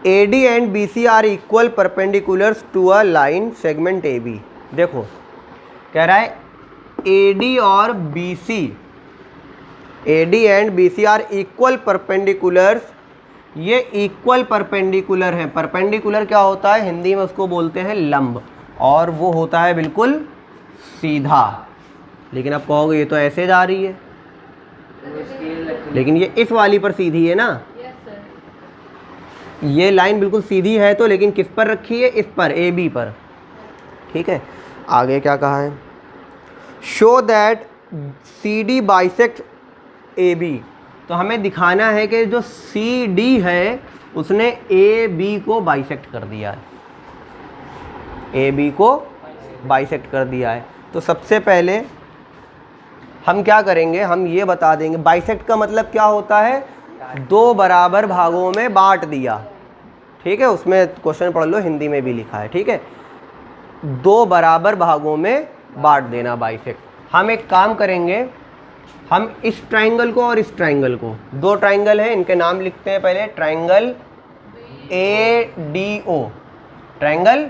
A D and B C are equal perpendiculars to a line segment A B. देखो कह रहा है A D और B C, A D and B C are equal perpendiculars, ये equal perpendicular हैं। Perpendicular क्या होता है, हिंदी में उसको बोलते हैं लंब, और वो होता है बिल्कुल सीधा। लेकिन आप कहोगे ये तो ऐसे जा रही है, लेकिन ये इस वाली पर सीधी है ना। ये लाइन बिल्कुल सीधी है तो, लेकिन किस पर रखी है, इस पर, ए बी पर। ठीक है, आगे क्या कहा है, show that C D bisect A B. तो हमें दिखाना है कि जो सी डी है उसने ए बी को बाइसेक्ट कर दिया है, ए बी को बाइसेक्ट कर दिया है। तो सबसे पहले हम क्या करेंगे, हम ये बता देंगे बाइसेक्ट का मतलब क्या होता है, दो बराबर भागों में बांट दिया। ठीक है, उसमें क्वेश्चन पढ़ लो, हिंदी में भी लिखा है। ठीक है, दो बराबर भागों में बांट देना बाइसेक्ट। हम एक काम करेंगे, हम इस ट्राइंगल को और इस ट्राइंगल को, दो ट्राइंगल हैं, इनके नाम लिखते हैं पहले। Triangle A D O, triangle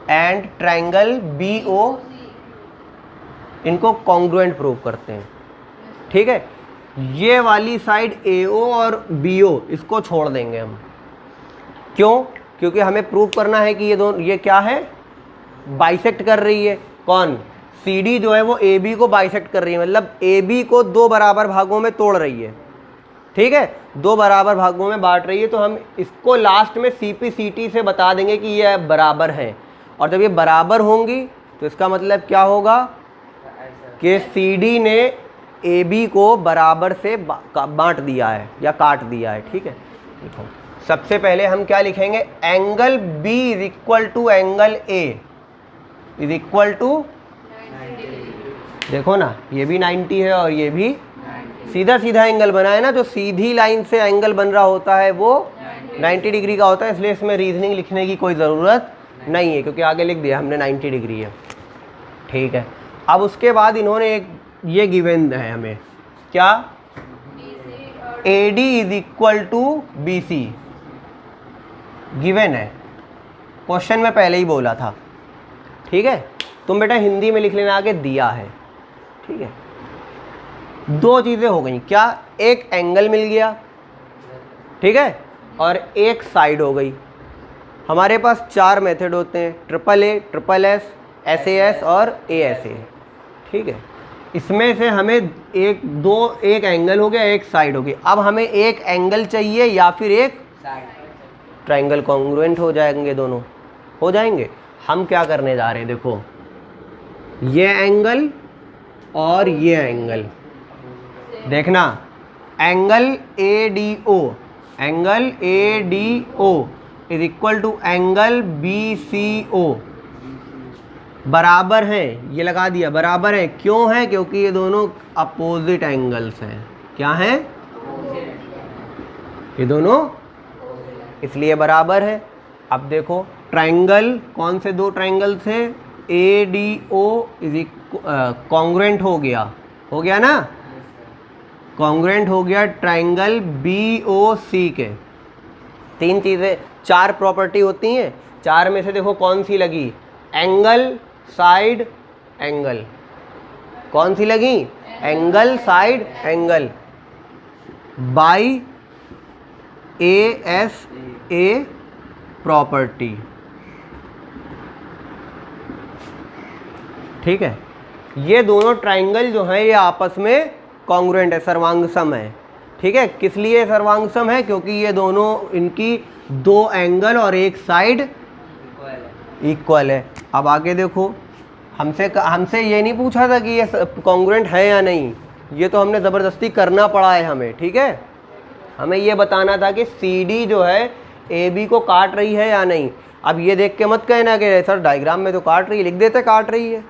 and triangle B O, इनको कॉन्ग्रुएंट प्रूव करते हैं। ठीक है, ये वाली साइड ए ओ और बी ओ इसको छोड़ देंगे हम। क्यों, क्योंकि हमें प्रूव करना है कि ये दोनों, ये क्या है, बाइसेक्ट कर रही है। कौन, सी डी जो है वो ए बी को बाइसेक्ट कर रही है, मतलब ए बी को दो बराबर भागों में तोड़ रही है। ठीक है, दो बराबर भागों में बांट रही है। तो हम इसको लास्ट में सी पी सी टी से बता देंगे कि ये बराबर है, और जब ये बराबर होंगी तो इसका मतलब क्या होगा कि सी डी ने ए बी को बराबर से बांट दिया है या काट दिया है। ठीक है, देखो सबसे पहले हम क्या लिखेंगे, angle B is equal to angle A is equal to, देखो ना ये भी 90 है और ये भी सीधा सीधा एंगल बना है ना। जो सीधी लाइन से एंगल बन रहा होता है वो 90 डिग्री का होता है, इसलिए इसमें रीजनिंग लिखने की कोई ज़रूरत नहीं है, क्योंकि आगे लिख दिया हमने 90 डिग्री है। ठीक है, अब उसके बाद इन्होंने एक ये गिवन है हमें, क्या, A D is equal to B C given है, क्वेश्चन में पहले ही बोला था। ठीक है, तुम बेटा हिंदी में लिख लेना आगे दिया है। ठीक है, दो चीज़ें हो गई, क्या, एक एंगल मिल गया, ठीक है, और एक साइड हो गई। हमारे पास चार मेथड होते हैं, triple A, triple S, S A S और ए एस ए। ठीक है, इसमें से हमें एक एंगल हो गया, एक साइड हो गई। अब हमें एक एंगल चाहिए या फिर एक ट्राइंगल, कॉन्ग्रुएंट हो जाएंगे, दोनों हो जाएंगे। हम क्या करने जा रहे हैं, देखो ये एंगल और ये एंगल, देखना angle A D O, angle A D O is equal to angle B C O, बराबर हैं, ये लगा दिया, बराबर है। क्यों है, क्योंकि ये दोनों अपोजिट एंगल्स हैं। क्या हैं, ये दोनों, इसलिए बराबर है। अब देखो ट्राइंगल, कौन से दो ट्राइंगल थे, A D O is congruent हो गया ना, कॉन्ग्रुएंट हो गया ट्राइंगल बी ओ सी के। तीन चीज़ें, चार प्रॉपर्टी होती हैं, चार में से देखो कौन सी लगी, एंगल, साइड, एंगल, कौन सी लगी, angle, side, angle, by A S a property. ठीक है, ये दोनों ट्राइंगल जो हैं ये आपस में कॉन्ग्रुएंट है, सर्वांगसम है। ठीक है, किस लिए सर्वांगसम है, क्योंकि ये दोनों, इनकी दो एंगल और एक साइड इक्वल है। अब आगे देखो, हमसे ये नहीं पूछा था कि ये कॉन्ग्रुएंट है या नहीं, ये तो हमने ज़बरदस्ती करना पड़ा है हमें। ठीक है, हमें ये बताना था कि सी डी जो है ए बी को काट रही है या नहीं। अब ये देख के मत कहना कि सर डायग्राम में तो काट रही है, लिख देते काट रही है।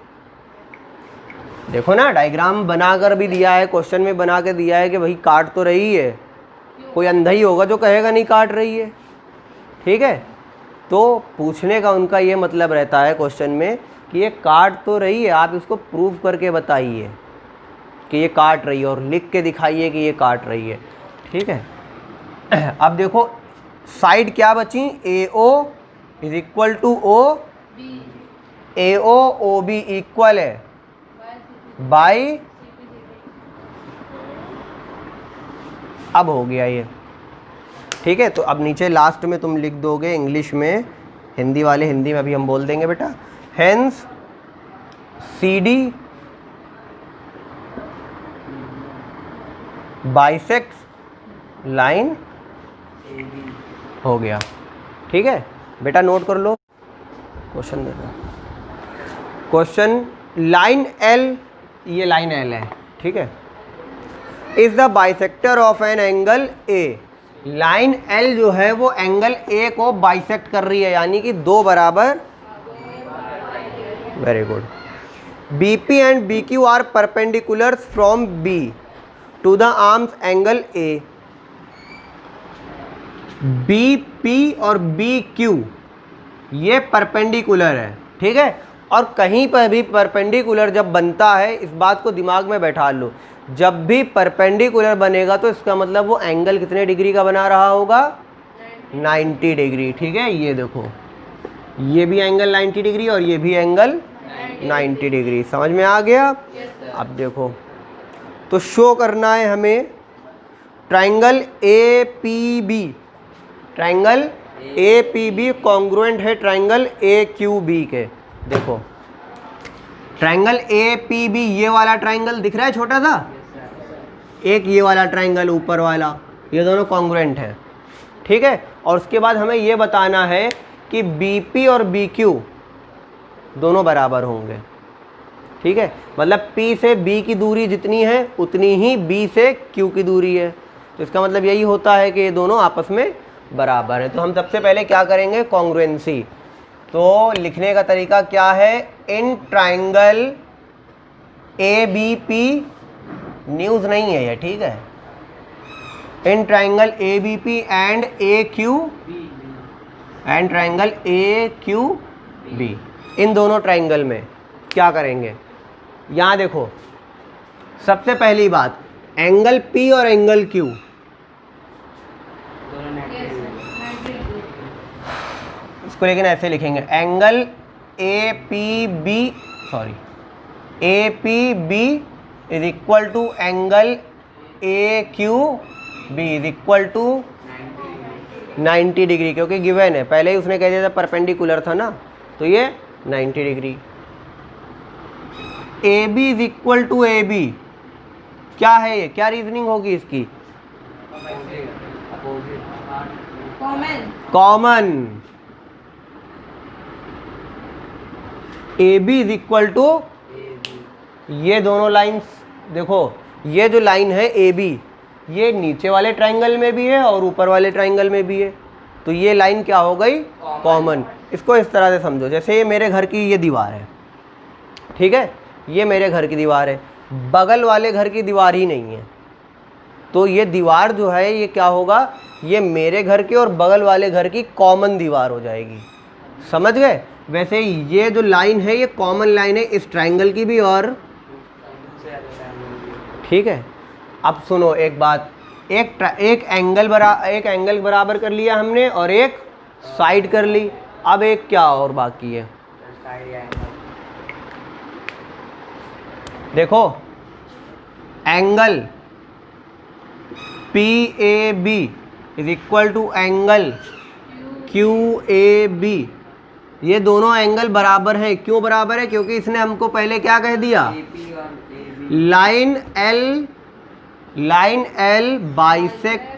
देखो ना, डायग्राम बनाकर भी दिया है, क्वेश्चन में बना के दिया है कि भाई काट तो रही है। कोई अंधा ही होगा जो कहेगा नहीं काट रही है। ठीक है, तो पूछने का उनका ये मतलब रहता है क्वेश्चन में कि ये काट तो रही है, आप इसको प्रूव करके बताइए कि ये काट रही है, और लिख के दिखाइए कि ये काट रही है। ठीक है, अब देखो साइड क्या बची, A O is equal to O, A O O B equal है बाई, अब हो गया ये, ठीक है। तो अब नीचे लास्ट में तुम लिख दोगे इंग्लिश में, हिंदी वाले हिंदी में अभी हम बोल देंगे बेटा, hence C D bisect line हो गया, ठीक है बेटा। नोट कर लो, क्वेश्चन देखो, क्वेश्चन लाइन एल, ये लाइन एल है, ठीक है। Is the bisector of an angle A, line L जो है वो एंगल ए को बाइसेक्ट कर रही है, यानी कि दो बराबर, very good. B P and B Q are perpendicular from B to the arms angle A. B P और बी क्यू ये परपेंडिकुलर है, ठीक है। और कहीं पर भी परपेंडिकुलर जब बनता है, इस बात को दिमाग में बैठा लो, जब भी परपेंडिकुलर बनेगा तो इसका मतलब वो एंगल कितने डिग्री का बना रहा होगा, 90 डिग्री, ठीक है। ये देखो, ये भी एंगल 90 डिग्री और ये भी एंगल 90 डिग्री, समझ में आ गया। अब देखो, तो शो करना है हमें triangle A P B, triangle A P B congruent है ट्राइंगल ए क्यू बी के। देखो ट्राइंगल ए पी बी, ये वाला ट्राइंगल दिख रहा है छोटा सा, एक ये वाला ट्राइंगल ऊपर वाला, ये दोनों कॉन्ग्रुएंट है, ठीक है। और उसके बाद हमें ये बताना है कि बी पी और बी क्यू दोनों बराबर होंगे, ठीक है। मतलब P से B की दूरी जितनी है उतनी ही B से Q की दूरी है, तो इसका मतलब यही होता है कि ये दोनों आपस में बराबर है। तो हम सबसे पहले क्या करेंगे, कॉन्ग्रुएंसी। तो लिखने का तरीका क्या है, in triangle A B P, news नहीं है ये, ठीक है। In triangle A B P and A Q, and triangle A Q B, इन दोनों ट्राइंगल में क्या करेंगे, यहाँ देखो सबसे पहली बात, एंगल P और एंगल Q, इसको लेकिन ऐसे लिखेंगे, angle A P B, sorry A P B is equal to angle A Q B is equal to 90 degree, क्योंकि गिवन है, पहले ही उसने कह दिया था परपेंडिकुलर था ना, तो ये 90 degree. A B is equal to A B, क्या है ये, क्या रीजनिंग होगी इसकी, common. A B is equal to, ये दोनों लाइंस देखो, ये जो लाइन है ए बी, ये नीचे वाले ट्राइंगल में भी है और ऊपर वाले ट्राइंगल में भी है, तो ये लाइन क्या हो गई, कॉमन। इसको इस तरह से समझो, जैसे ये मेरे घर की ये दीवार है, ठीक है, ये मेरे घर की दीवार है, बगल वाले घर की दीवार ही नहीं है, तो ये दीवार जो है ये क्या होगा, ये मेरे घर की और बगल वाले घर की कॉमन दीवार हो जाएगी, समझ गए। वैसे ये जो लाइन है ये कॉमन लाइन है इस ट्राइंगल की भी और, ठीक है। अब सुनो एक बात, एक एंगल बराबर कर लिया हमने और एक साइड कर ली, अब एक क्या और बाकी है, देखो angle P A B is equal to angle Q A B, ये दोनों एंगल बराबर है। क्यों बराबर है, क्योंकि इसने हमको पहले क्या कह दिया, लाइन एल बाइसेक्ट,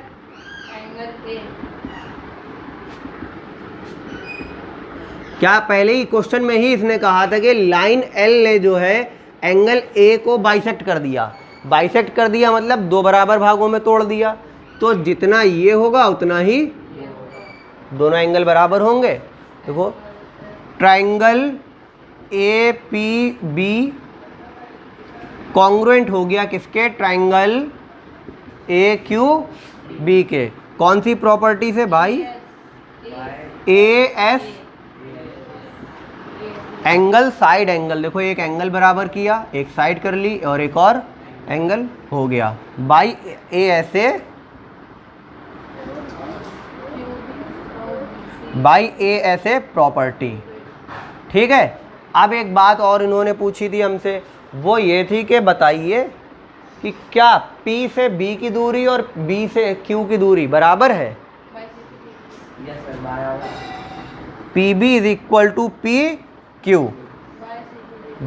क्या पहले ही क्वेश्चन में ही इसने कहा था कि लाइन एल ने जो है एंगल ए को बाइसेक्ट कर दिया, बाइसेक्ट कर दिया मतलब दो बराबर भागों में तोड़ दिया, तो जितना ये होगा उतना ही दोनों एंगल बराबर होंगे। देखो triangle A P B congruent हो गया किसके, ट्राइंगल ए क्यू बी के, कौन सी प्रॉपर्टी से भाई, A S angle side angle, देखो एक एंगल बराबर किया, एक साइड कर ली और एक और एंगल हो गया, by A S A by A S a property. ठीक है, अब एक बात और इन्होंने पूछी थी हमसे, वो ये थी कि बताइए कि क्या P से B की दूरी और B से Q की दूरी बराबर है। P B is equal to P Q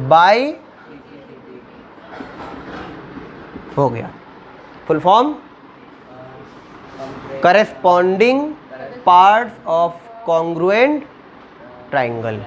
by, हो गया full form, corresponding parts of congruent triangle.